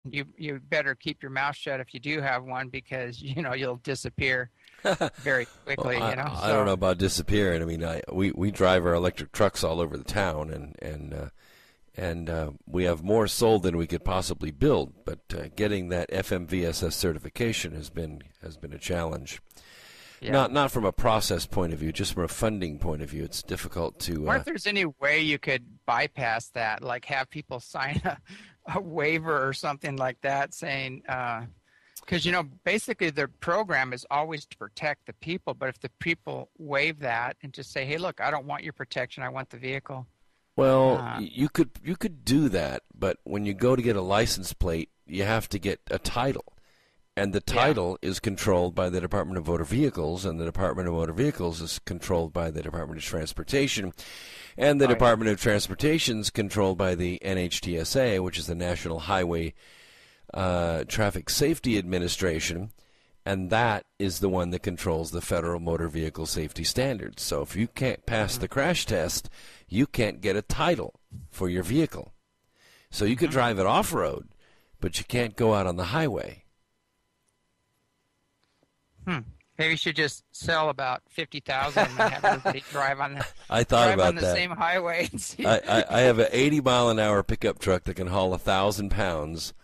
You better keep your mouth shut if you do have one, because you'll disappear very Well, quickly. I don't know So about disappearing. I mean, we drive our electric trucks all over the town, and we have more sold than we could possibly build. But getting that FMVSS certification has been a challenge. yeah. Not from a process point of view, just from a funding point of view. It's difficult I to. wonder if there's any way you could bypass that, like have people sign a waiver or something like that saying, because basically the program is always to protect the people, but if the people waive that and just say, hey, look, I don't want your protection, I want the vehicle. Well, Uh, you could do that, but when you go to get a license plate, you have to get a title. And the yeah. title is controlled by the Department of Motor Vehicles, and the Department of Motor Vehicles is controlled by the Department of Transportation. And the Oh, yeah. Department of Transportation is controlled by the NHTSA, which is the National Highway Traffic Safety Administration. And that is the one that controls the Federal Motor Vehicle Safety Standards. So if you can't pass the crash test, you can't get a title for your vehicle. So you could drive it off-road, but you can't go out on the highway. Maybe you should just sell about 50,000 and have everybody drive on the, I thought about the that. same highway and see. I have an 80-mile-an-hour pickup truck that can haul 1,000 pounds.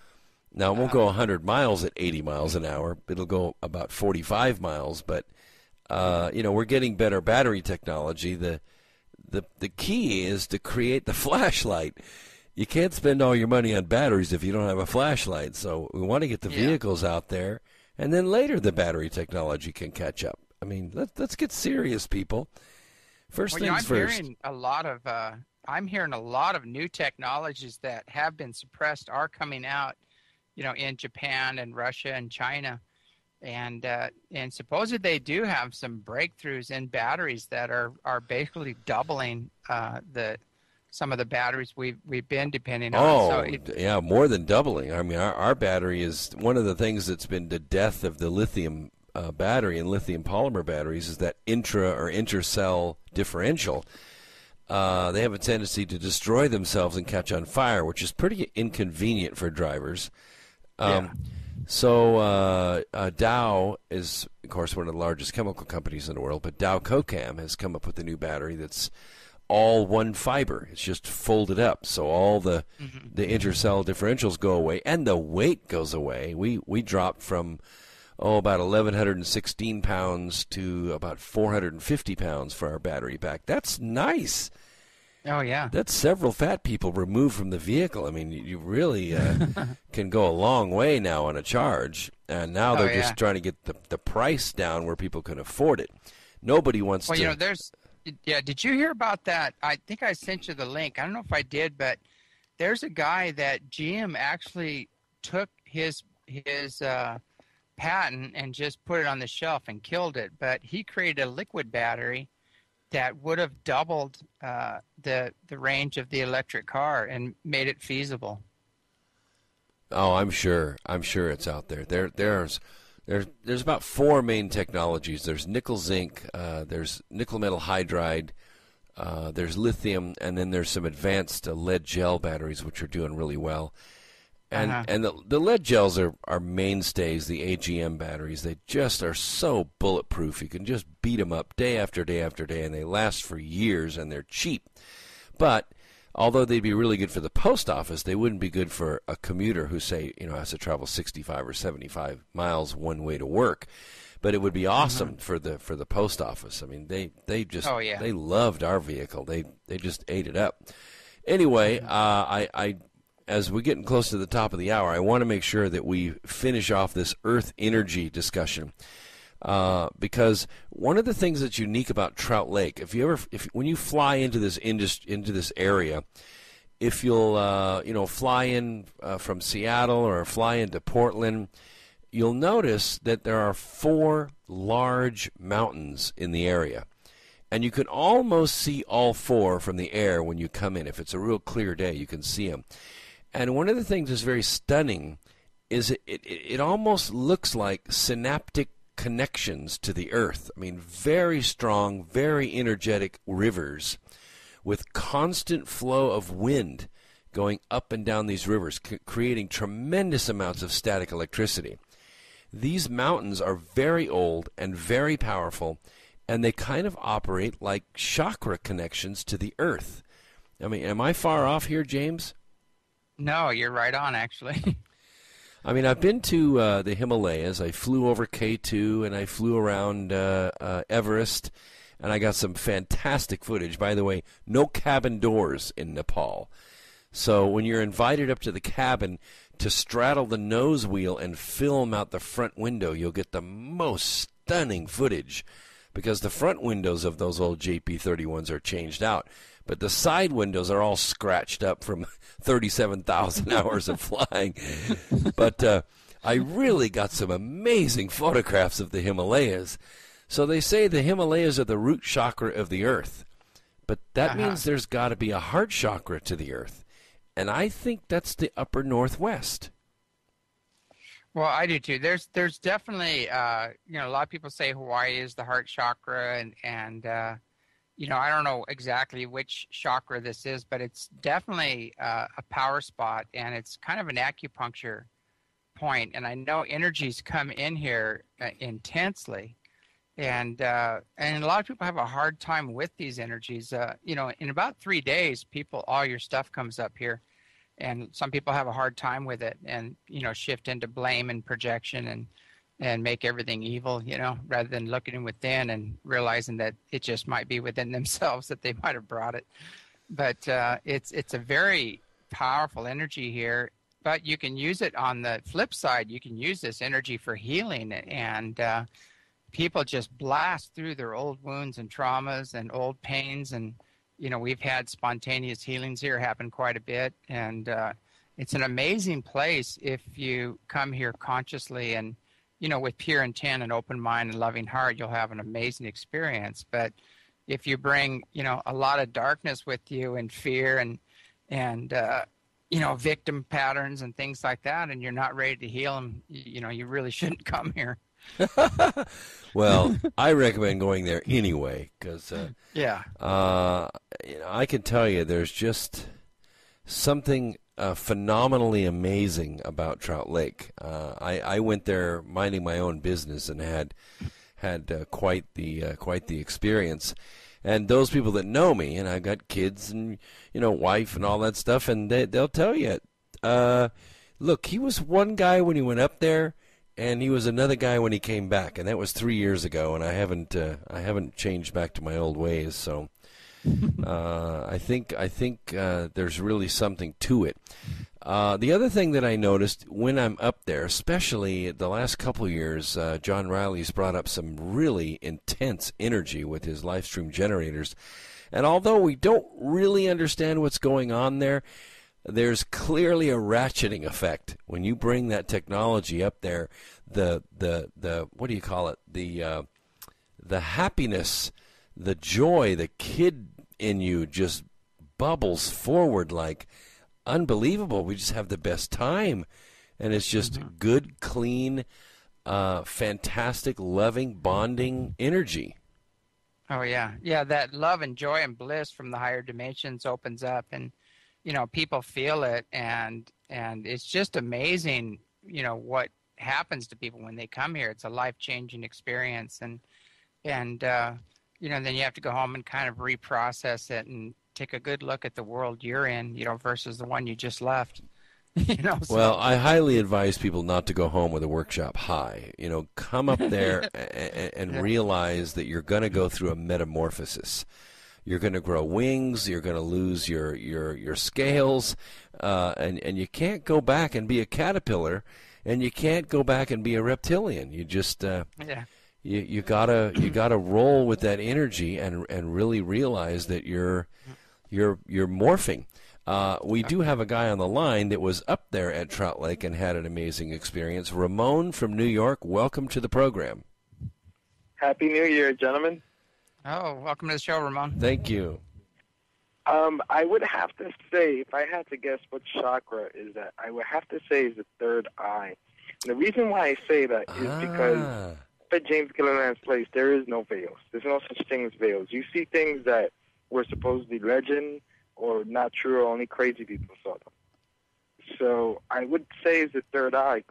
Now, it won't go 100 miles at 80 miles an hour. It'll go about 45 miles. But, we're getting better battery technology. The key is to create the flashlight. You can't spend all your money on batteries if you don't have a flashlight. So we want to get the vehicles out there. And then later the battery technology can catch up. I mean, let's get serious, people. First things first. I'm hearing a lot of new technologies that have been suppressed are coming out, in Japan and Russia and China, and supposedly they do have some breakthroughs in batteries that are basically doubling some of the batteries we've been depending on. Yeah, more than doubling. I mean, our battery is one of the things that's been the death of the lithium battery and lithium polymer batteries is that intercell differential. They have a tendency to destroy themselves and catch on fire, which is pretty inconvenient for drivers. So Dow is, of course, one of the largest chemical companies in the world, but Dow Cocam has come up with a new battery that's all one fiber. It's just folded up, so all the intercell differentials go away, and the weight goes away. We dropped from about 1,116 pounds to about 450 pounds for our battery pack. That's nice. Oh, yeah. That's several fat people removed from the vehicle. I mean, you really can go a long way now on a charge, and now they're just trying to get the price down where people can afford it. Nobody wants to... Well, did you hear about that? I think I sent you the link. I don't know if I did, but there's a guy that GM actually took his patent and just put it on the shelf and killed it. But he created a liquid battery that would have doubled the range of the electric car and made it feasible. Oh, I'm sure it's out there. There's about four main technologies. There's nickel zinc, there's nickel metal hydride, there's lithium, and then there's some advanced lead gel batteries which are doing really well. And the lead gels are mainstays, the AGM batteries. They just are so bulletproof. You can just beat them up day after day after day, and they last for years, and they're cheap. But although they'd be really good for the post office, they wouldn't be good for a commuter who, say, has to travel 65 or 75 miles one way to work. But it would be awesome for the post office. I mean, they just they loved our vehicle. They just ate it up. Anyway, I as we're getting close to the top of the hour, I want to make sure that we finish off this Earth energy discussion. Because one of the things that's unique about Trout Lake, when you fly into this area, if you'll fly in from Seattle or fly into Portland, you'll notice that there are 4 large mountains in the area, and you can almost see all 4 from the air when you come in. If it's a real clear day, you can see them. And one of the things that's very stunning is it almost looks like synaptic connections to the earth. I mean, very strong, very energetic rivers with constant flow of wind going up and down these rivers, creating tremendous amounts of static electricity. These mountains are very old and very powerful, and they kind of operate like chakra connections to the earth. I mean, am I far off here, James? No, you're right on, actually. I mean, I've been to the Himalayas. I flew over K2, and I flew around Everest, and I got some fantastic footage. By the way, no cabin doors in Nepal. So when you're invited up to the cabin to straddle the nose wheel and film out the front window, you'll get the most stunning footage, because the front windows of those old JP-31s are changed out, but the side windows are all scratched up from 37,000 hours of flying. But I really got some amazing photographs of the Himalayas. So they say the Himalayas are the root chakra of the earth, but that means there's got to be a heart chakra to the earth. And I think that's the upper northwest. Well, I do too. There's definitely, a lot of people say Hawaii is the heart chakra, and I don't know exactly which chakra this is, but it's definitely a power spot, and it's kind of an acupuncture point. And I know energies come in here intensely, and a lot of people have a hard time with these energies. In about 3 days, all your stuff comes up here. And some people have a hard time with it, and shift into blame and projection and make everything evil, rather than looking within and realizing that it just might be within themselves that they might have brought it. But it's a very powerful energy here. But you can use it on the flip side. You can use this energy for healing, and people just blast through their old wounds and traumas and old pains, and we've had spontaneous healings here happen quite a bit, and it's an amazing place if you come here consciously and, with pure intent and open mind and loving heart, you'll have an amazing experience. But if you bring, a lot of darkness with you and fear and victim patterns and things like that, and you're not ready to heal them, you really shouldn't come here. Well, I recommend going there anyway, because I can tell you there's just something phenomenally amazing about Trout Lake. I went there minding my own business and had quite the experience. And those people that know me, and I've got kids and wife and all that stuff, and they'll tell you, look, he was one guy when he went up there, and he was another guy when he came back, and that was 3 years ago. And I haven't changed back to my old ways. So I think there's really something to it. The other thing that I noticed when I'm up there, especially the last couple of years, John Riley's brought up some really intense energy with his live stream generators. And although we don't really understand what's going on there, there's clearly a ratcheting effect when you bring that technology up there. The what do you call it? The happiness, the joy, the kid in you just bubbles forward like unbelievable. We just have the best time, and it's just good, clean, fantastic, loving, bonding energy. Oh yeah. That love and joy and bliss from the higher dimensions opens up, and people feel it, and it's just amazing, what happens to people when they come here. It's a life-changing experience, and then you have to go home and kind of reprocess it and take a good look at the world you're in, versus the one you just left. So. Well, I highly advise people not to go home with a workshop high. Come up there and realize that you're going to go through a metamorphosis. You're going to grow wings. You're going to lose your scales, and you can't go back and be a caterpillar, and you can't go back and be a reptilian. You just you gotta roll with that energy and really realize that you're morphing. We do have a guy on the line that was up there at Trout Lake and had an amazing experience. Ramon from New York, welcome to the program. Happy New Year, gentlemen. Oh, welcome to the show, Ramon. Thank you. I would have to say, if I had to guess what chakra is that, I would have to say is the third eye. And the reason why I say that is because at James Gilliland's place, there is no veils. There's no such thing as veils. You see things that were supposedly legend, or not true, or only crazy people saw them. So I would say it's the third eye.